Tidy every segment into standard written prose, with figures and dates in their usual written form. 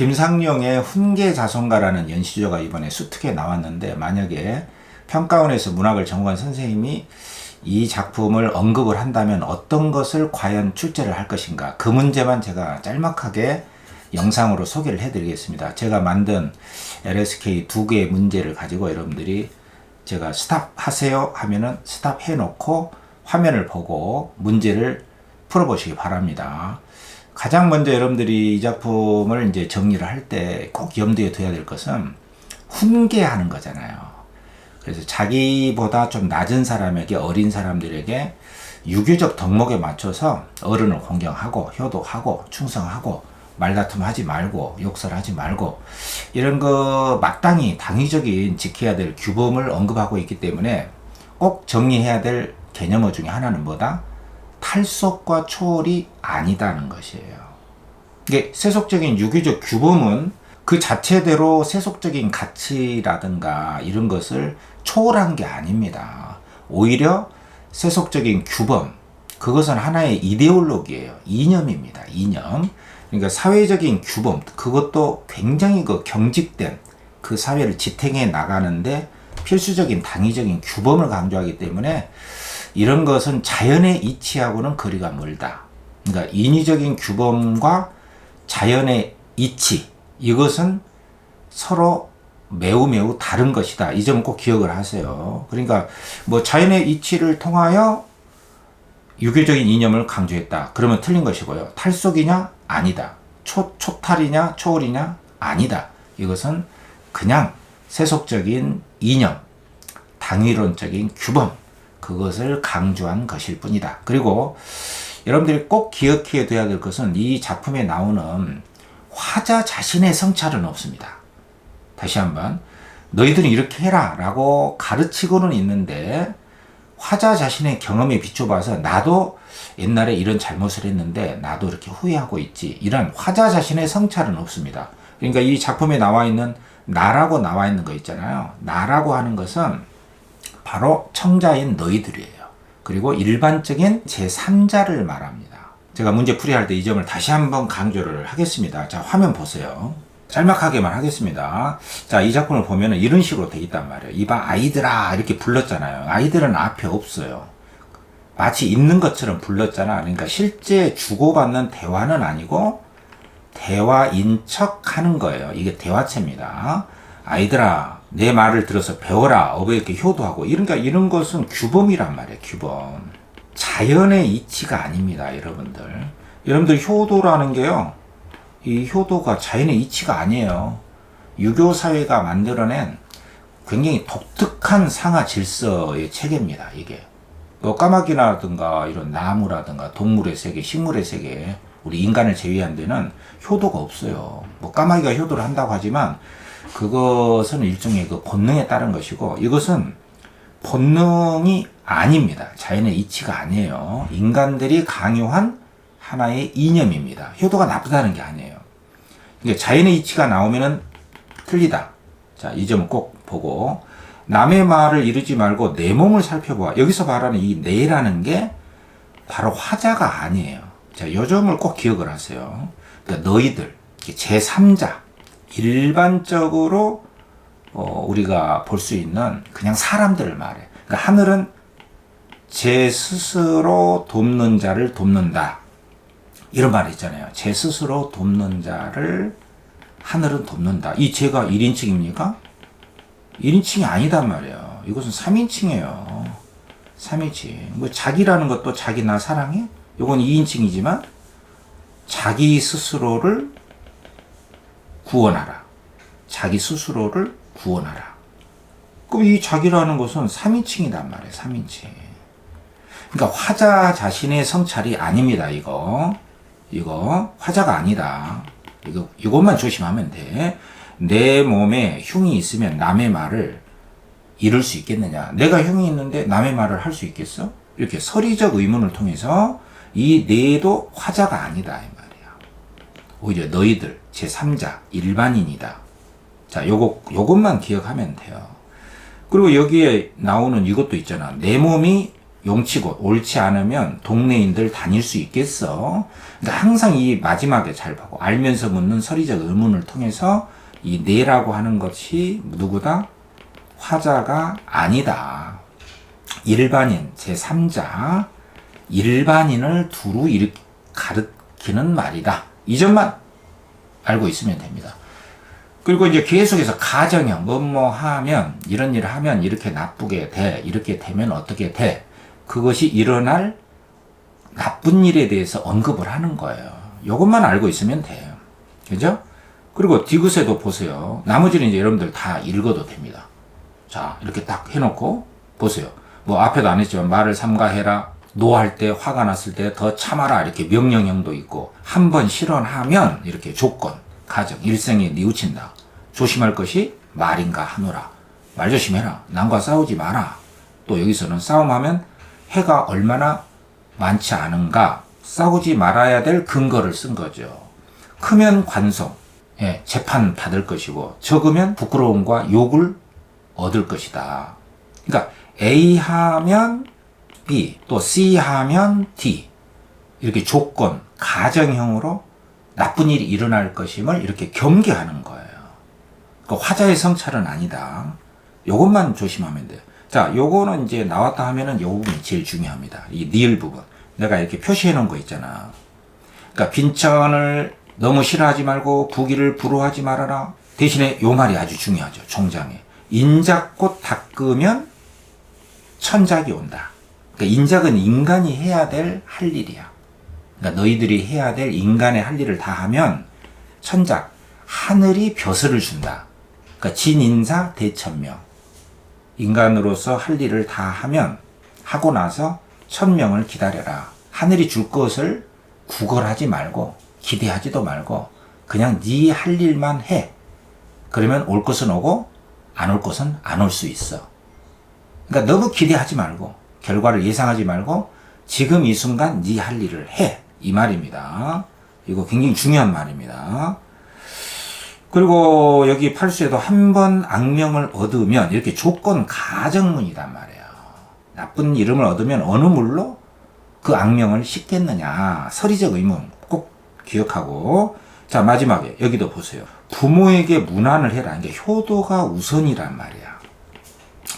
김상용의 훈계자성가라는 연시조가 이번에 수특에 나왔는데, 만약에 평가원에서 문학을 전공한 선생님이 이 작품을 언급을 한다면 어떤 것을 과연 출제를 할 것인가, 그 문제만 제가 짤막하게 영상으로 소개를 해드리겠습니다. 제가 만든 LSK 2개의 문제를 가지고 여러분들이 제가 스탑 하세요 하면은 스탑 해놓고 화면을 보고 문제를 풀어보시기 바랍니다. 가장 먼저 여러분들이 이 작품을 이제 정리를 할 때 꼭 염두에 둬야 될 것은 훈계하는 거잖아요. 그래서 자기보다 좀 낮은 사람에게, 어린 사람들에게 유교적 덕목에 맞춰서 어른을 공경하고 효도하고 충성하고 말다툼 하지 말고 욕설하지 말고 이런 거 마땅히 당위적인 지켜야 될 규범을 언급하고 있기 때문에 꼭 정리해야 될 개념어 중에 하나는 뭐다? 탈속과 초월이 아니다는 것이에요. 이게 세속적인 유교적 규범은 그 자체대로 세속적인 가치라든가 이런 것을 초월한 게 아닙니다. 오히려 세속적인 규범, 그것은 하나의 이데올로기예요. 이념입니다. 이념. 그러니까 사회적인 규범, 그것도 굉장히 그 경직된 그 사회를 지탱해 나가는데 필수적인 당위적인 규범을 강조하기 때문에 이런 것은 자연의 이치하고는 거리가 멀다. 그러니까 인위적인 규범과 자연의 이치, 이것은 서로 매우 다른 것이다. 이 점은 꼭 기억을 하세요. 그러니까 뭐 자연의 이치를 통하여 유교적인 이념을 강조했다. 그러면 틀린 것이고요. 탈속이냐? 아니다. 초탈이냐? 초월이냐? 아니다. 이것은 그냥 세속적인 이념, 당위론적인 규범, 그것을 강조한 것일 뿐이다. 그리고 여러분들이 꼭 기억해야 될 것은 이 작품에 나오는 화자 자신의 성찰은 없습니다. 다시 한번, 너희들은 이렇게 해라 라고 가르치고는 있는데 화자 자신의 경험에 비춰봐서 나도 옛날에 이런 잘못을 했는데 나도 이렇게 후회하고 있지, 이런 화자 자신의 성찰은 없습니다. 그러니까 이 작품에 나와 있는 나라고 나와 있는 거 있잖아요. 나라고 하는 것은 바로 청자인 너희들이에요. 그리고 일반적인 제3자를 말합니다. 제가 문제 풀이할 때 이 점을 다시 한번 강조를 하겠습니다. 자, 화면 보세요. 짤막하게만 하겠습니다. 자, 이 작품을 보면은 이런 식으로 돼 있단 말이에요. 이봐 아이들아 이렇게 불렀잖아요. 아이들은 앞에 없어요. 마치 있는 것처럼 불렀잖아. 그러니까 실제 주고받는 대화는 아니고 대화인 척 하는 거예요. 이게 대화체입니다. 아이들아 내 말을 들어서 배워라. 어버이께 효도하고, 이런 것은 규범이란 말이에요. 규범. 자연의 이치가 아닙니다. 여러분들 효도라는 게요, 이 효도가 자연의 이치가 아니에요. 유교 사회가 만들어낸 굉장히 독특한 상하 질서의 체계입니다. 이게 까마귀라든가 이런 나무라든가 동물의 세계, 식물의 세계, 우리 인간을 제외한 데는 효도가 없어요. 뭐 까마귀가 효도를 한다고 하지만 그것은 일종의 그 본능에 따른 것이고, 이것은 본능이 아닙니다. 자연의 이치가 아니에요. 인간들이 강요한 하나의 이념입니다. 효도가 나쁘다는 게 아니에요. 그러니까 자연의 이치가 나오면은 틀리다. 자, 이 점을 꼭 보고, 남의 말을 이르지 말고 내 몸을 살펴보아. 여기서 말하는 이 내라는 게 바로 화자가 아니에요. 자, 이 점을 꼭 기억을 하세요. 그러니까 너희들, 제3자, 일반적으로 우리가 볼 수 있는 그냥 사람들을 말해. 그러니까 하늘은 제 스스로 돕는 자를 돕는다. 이런 말이 있잖아요. 제 스스로 돕는 자를 하늘은 돕는다. 이 제가 1인칭입니까? 1인칭이 아니단 말이에요. 이것은 3인칭이에요. 3인칭. 뭐 자기라는 것도 자기 나 사랑해? 이건 2인칭이지만 자기 스스로를 구원하라. 자기 스스로를 구원하라. 그럼 이 자기라는 것은 3인칭이단 말이에요. 3인칭. 그러니까 화자 자신의 성찰이 아닙니다. 이거 화자가 아니다. 이것만 조심하면 돼. 내 몸에 흉이 있으면 남의 말을 이룰 수 있겠느냐? 내가 흉이 있는데 남의 말을 할 수 있겠어? 이렇게 서리적 의문을 통해서 이 내도 화자가 아니다 이 말이야. 오히려 너희들 제3자 일반인이다. 자, 요것만 기억하면 돼요. 그리고 여기에 나오는 이것도 있잖아. 내 몸이 용치고 옳지 않으면 동네인들 다닐 수 있겠어. 그러니까 항상 이 마지막에 잘 보고 알면서 묻는 서리적 의문을 통해서 이 내라고 하는 것이 누구다? 화자가 아니다. 일반인, 제3자, 일반인을 두루 가르치는 말이다. 이 점만 알고 있으면 됩니다. 그리고 이제 계속해서 가정형, 뭐뭐 하면, 이런 일을 하면 이렇게 나쁘게 돼. 이렇게 되면 어떻게 돼. 그것이 일어날 나쁜 일에 대해서 언급을 하는 거예요. 이것만 알고 있으면 돼요. 그죠? 그리고 디귿에도 보세요. 나머지는 이제 여러분들 다 읽어도 됩니다. 자, 이렇게 딱 해놓고 보세요. 뭐 앞에도 안 했지만 말을 삼가해라. 노할 때, 화가 났을 때 더 참아라. 이렇게 명령형도 있고, 한번 실언하면 이렇게 조건, 가정, 일생에 뉘우친다. 조심할 것이 말인가 하노라. 말 조심해라. 남과 싸우지 마라. 또 여기서는 싸움하면 해가 얼마나 많지 않은가. 싸우지 말아야 될 근거를 쓴 거죠. 크면 관송, 예, 재판 받을 것이고, 적으면 부끄러움과 욕을 얻을 것이다. 그러니까 A 하면 B, 또 C 하면 D. 이렇게 조건, 가정형으로 나쁜 일이 일어날 것임을 이렇게 경계하는 거예요. 그러니까 화자의 성찰은 아니다. 요것만 조심하면 돼요. 자, 요거는 이제 나왔다 하면은 요 부분이 제일 중요합니다. 이 니을 부분. 내가 이렇게 표시해 놓은 거 있잖아. 그러니까 빈천을 너무 싫어하지 말고 부귀를 부러워하지 말아라. 대신에 요 말이 아주 중요하죠. 종장에. 인작꽃 닦으면 천작이 온다. 그러니까 인작은 인간이 해야 될 할 일이야. 그러니까 너희들이 해야 될 인간의 할 일을 다 하면 천작, 하늘이 벼슬을 준다. 그러니까 진인사 대천명. 인간으로서 할 일을 다 하면 하고 나서 천명을 기다려라. 하늘이 줄 것을 구걸하지 말고 기대하지도 말고 그냥 네 할 일만 해. 그러면 올 것은 오고 안 올 것은 안 올 수 있어. 그러니까 너무 기대하지 말고 결과를 예상하지 말고 지금 이 순간 네 할 일을 해. 이 말입니다. 이거 굉장히 중요한 말입니다. 그리고 여기 팔수에도 한 번 악명을 얻으면 이렇게 조건 가정문이란 말이에요. 나쁜 이름을 얻으면 어느 물로 그 악명을 싣겠느냐. 서리적 의문 꼭 기억하고. 자, 마지막에 여기도 보세요. 부모에게 문안을 해라. 이게 효도가 우선이란 말이야.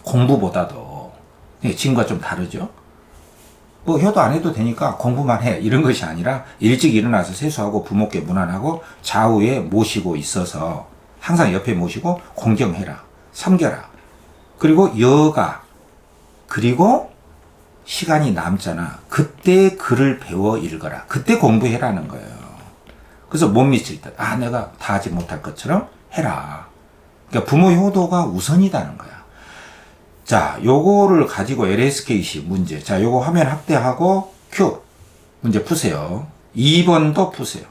공부보다도. 지금과 좀 다르죠. 뭐 효도 안 해도 되니까 공부만 해. 이런 것이 아니라 일찍 일어나서 세수하고 부모께 문안하고 좌우에 모시고 있어서 항상 옆에 모시고 공경해라. 섬겨라. 그리고 여가 그리고 시간이 남잖아. 그때 글을 배워 읽어라. 그때 공부해라는 거예요. 그래서 못 미칠 때, 아, 내가 다 하지 못할 것처럼 해라. 그러니까 부모 효도가 우선이다는 거야. 자, 요거를 가지고 LSKC 문제. 자, 요거 화면 확대하고 큐. 문제 푸세요. 2번도 푸세요.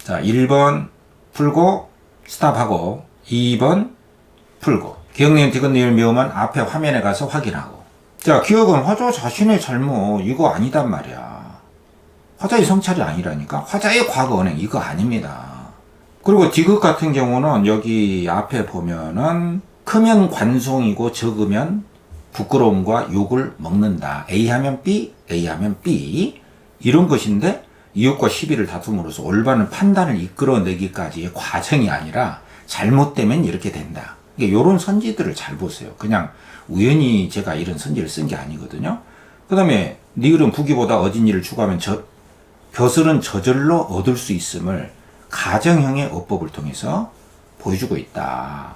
자, 1번 풀고 스탑하고 2번 풀고. 기억니은 디귿니을 미음은 앞에 화면에 가서 확인하고. 자, 기억은 화자 자신의 잘못. 이거 아니단 말이야. 화자의 성찰이 아니라니까. 화자의 과거 언행 이거 아닙니다. 그리고 디귿 같은 경우는 여기 앞에 보면은 크면 관송이고 적으면 부끄러움과 욕을 먹는다. A 하면 B, A 하면 B. 이런 것인데 이웃과 시비를 다툼으로써 올바른 판단을 이끌어내기까지의 과정이 아니라 잘못되면 이렇게 된다. 그러니까 이런 선지들을 잘 보세요. 그냥 우연히 제가 이런 선지를 쓴 게 아니거든요. 그 다음에 니을은 부귀보다 얻은 일을 추구하면 벼슬은 저절로 얻을 수 있음을 가정형의 어법을 통해서 보여주고 있다.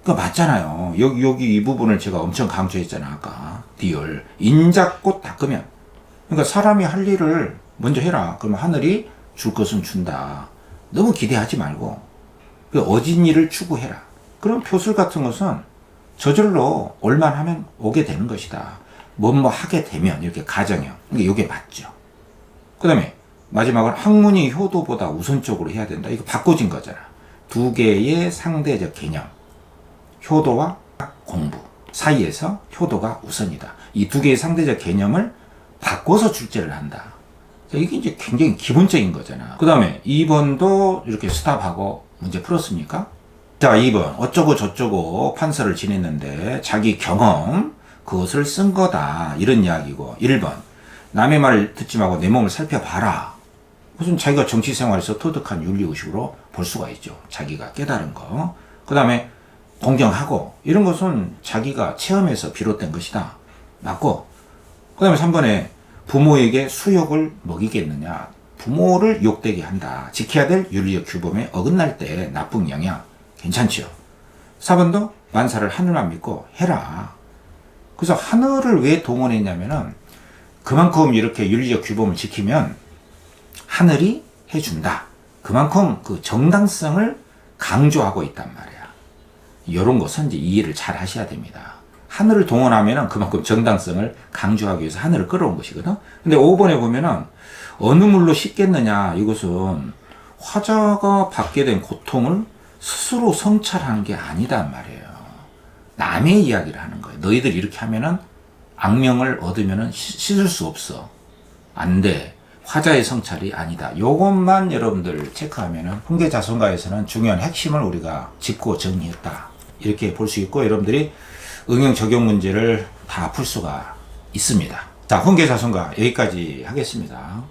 그거 맞잖아요. 여기 이 부분을 제가 엄청 강조했잖아, 아까. 디얼. 인작꽃 닦으면. 그러니까 사람이 할 일을 먼저 해라. 그러면 하늘이 줄 것은 준다. 너무 기대하지 말고. 얻은 일을 추구해라. 그럼 표술 같은 것은 저절로 올만 하면 오게 되는 것이다. 뭐뭐 하게 되면 이렇게 가정형. 그러니까 이게 맞죠. 그 다음에 마지막은 학문이 효도보다 우선적으로 해야 된다. 이거 바꿔진 거잖아. 두 개의 상대적 개념. 효도와 공부 사이에서 효도가 우선이다. 이 두 개의 상대적 개념을 바꿔서 출제를 한다. 이게 이제 굉장히 기본적인 거잖아. 그 다음에 2번도 이렇게 스탑하고 문제 풀었습니까? 자, 2번 어쩌고 저쩌고 판서를 지냈는데 자기 경험 그것을 쓴 거다. 이런 이야기고. 1번. 남의 말을 듣지 말고 내 몸을 살펴봐라. 무슨 자기가 정치 생활에서 터득한 윤리의식으로 볼 수가 있죠. 자기가 깨달은 거. 그 다음에 공경하고 이런 것은 자기가 체험에서 비롯된 것이다. 맞고. 그 다음에 3번에 부모에게 수욕을 먹이겠느냐. 부모를 욕되게 한다. 지켜야 될 윤리적 규범에 어긋날 때 나쁜 영향. 괜찮죠. 4번도 만사를 하늘만 믿고 해라. 그래서 하늘을 왜 동원했냐면은 그만큼 이렇게 윤리적 규범을 지키면 하늘이 해준다. 그만큼 그 정당성을 강조하고 있단 말이야. 이런 것은 이제 이해를 잘 하셔야 됩니다. 하늘을 동원하면은 그만큼 정당성을 강조하기 위해서 하늘을 끌어온 것이거든. 근데 5번에 보면은 어느 물로 씻겠느냐. 이것은 화자가 받게 된 고통을 스스로 성찰하는 게 아니단 말이에요. 남의 이야기를 하는 거예요. 너희들 이렇게 하면은 악명을 얻으면은 씻을 수 없어. 안 돼. 화자의 성찰이 아니다. 요것만 여러분들 체크하면은 훈계자손가에서는 중요한 핵심을 우리가 짚고 정리했다. 이렇게 볼 수 있고 여러분들이 응용 적용 문제를 다 풀 수가 있습니다. 자, 훈계자손가 여기까지 하겠습니다.